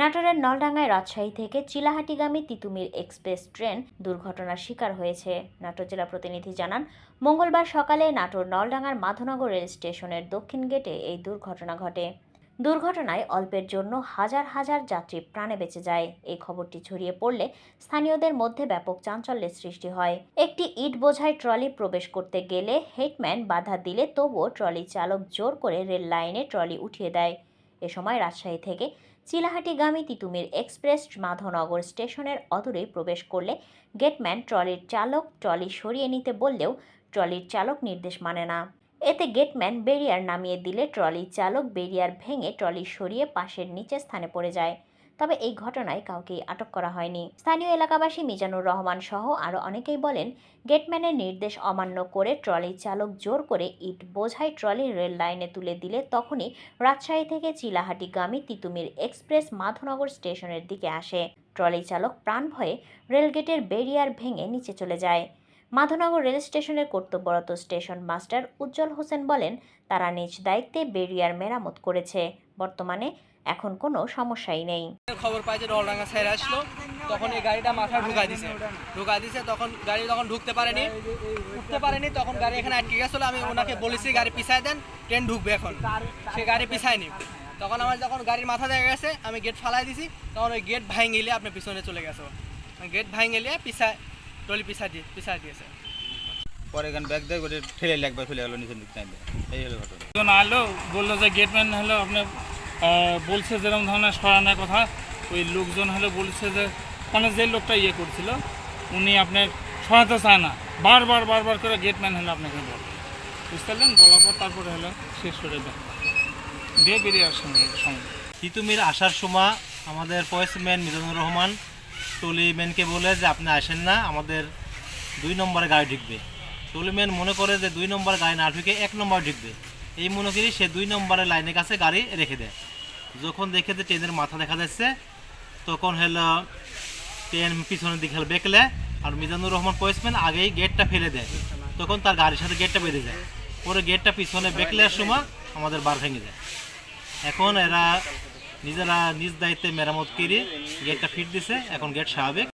নাটোরের নলডাঙ্গায় রাজশাহী থেকে চিলাহাটিগামী Titumir express train দুর্ঘটনার শিকার হয়েছে। নাটোর জেলা প্রতিনিধি জানান, মঙ্গলবার সকালে নাটোর নলডাঙ্গার মাধবনগর রেল স্টেশনের দক্ষিণ গেটে এই দুর্ঘটনা ঘটে। দুর্ঘটনায় অল্পের জন্য হাজার হাজার যাত্রী প্রাণে বেঁচে যায়। এই খবরটি ছড়িয়ে পড়লে স্থানীয়দের মধ্যে ব্যাপক চাঞ্চল্যের সৃষ্টি হয়। একটি ইট বোঝাই ট্রলি প্রবেশ করতে গেলে হেডম্যান বাধা দিলে তবুও ট্রলি চালক জোর করে রেল লাইনে ট্রলি উঠিয়ে দেয়। এ সময় রাজশাহী থেকে চিলাহাটিগামী তিতুমির এক্সপ্রেস মাধবনগর স্টেশনের অদূরেই প্রবেশ করলে গেটম্যান ট্রলির চালক ট্রলি সরিয়ে নিতে বললেও ট্রলির চালক নির্দেশ মানে না। এতে গেটম্যান ব্যারিয়ার নামিয়ে দিলে ট্রলি চালক ব্যারিয়ার ভেঙে ট্রলি সরিয়ে পাশের নিচের স্থানে পড়ে যায়। তবে এই ঘটনায় কাউকেই আটক করা হয়নি। স্থানীয় এলাকাবাসী মিজানুর রহমান সহ আরও অনেকেই বলেন, গেটম্যানের নির্দেশ অমান্য করে ট্রলি চালক জোর করে ইট বোঝাই ট্রলি রেল লাইনে তুলে দিলে তখনই রাজশাহী থেকে চিলাহাটিগামী তিতুমির এক্সপ্রেস মাধবনগর স্টেশনের দিকে আসে। ট্রলি চালক প্রাণ ভয়ে রেলগেটের ব্যারিয়ার ভেঙে নিচে চলে যায়। মাধবনগর রেল স্টেশনের কর্তব্যরত স্টেশন মাস্টার উজ্জ্বল হোসেন বলেন, তারা নিজ দায়িত্বে ব্যারিয়ার মেরামত করেছে। বর্তমানে এখন কোনো সমস্যাই নেই। খবর পাই যে নলডাঙ্গা সাইড আসলো, তখন এই গাড়িটা মাথায় ঢুকাই দিছে তখন গাড়ি যখন উঠতে পারেনি তখন গাড়ি এখানে আটকে গেছিলো। আমি ওনাকে বলেছি গাড়ি পিছায় দেন, ট্রেন ঢুকবে এখন। সে গাড়ি পিছায়নি। তখন আমার যখন গাড়ির মাথা দেখা গেছে আমি গেট ফালাই দিছি, তখন ওই গেট ভাঙ গেলে আপনি পিছনে চলে গেছো। গেট ভাঙ গেলে ট্রলি পিছায় দিয়েছে। পরে এখানে ব্যাগ দিয়ে করে ঠেলে লাগবে, ফেলে গেল নিচের দিক টাইমে। এই হলো ঘটনা। আলো বললো যে গেটম্যান হলো আপনার বলছে যেরকম ধরনের সরানোর কথা, ওই লোকজন হলো বলছে যে মানে যে লোকটা ইয়ে করছিল উনি আপনার সরাতে চায় না, বারবার করে গেটম্যান হলো আপনাকে বলে, বুঝতে পারলেন? বলার পর তারপরে হলো শেষ করে দেয় দিয়ে বেরিয়ে আসার সময়। তিতুমির আসার সময় আমাদের পোস্টম্যান মিজানুর রহমান টলিম্যানকে বলে যে আপনি আসেন না, আমাদের 2 নম্বরে গাড়ি ঢুকবে। টলিম্যান মনে করে যে 2 নম্বর গাড়ি না ঢুকে 1 নম্বর ঢুকবে। এই মনে করি সে 2 নম্বরের লাইনের কাছে গাড়ি রেখে দেয়। যখন দেখে যে ট্রেনের মাথা দেখা যাচ্ছে তখন হলো ট্রেন পিছনের দিকে হলো বেঁকলে, আর মিজানুর রহমান পোস্টম্যান আগেই গেটটা ফেলে দেয়। তখন তার গাড়ির সাথে গেটটা বেঁধে যায়। পরে গেটটা পিছনে বেঁকলের সময় আমাদের বার ভেঙে যায়। এখন এরা নিজেরা নিজ দায়িত্বে মেরামত করে গেটটা ফিট দিছে, এখন গেট স্বাভাবিক।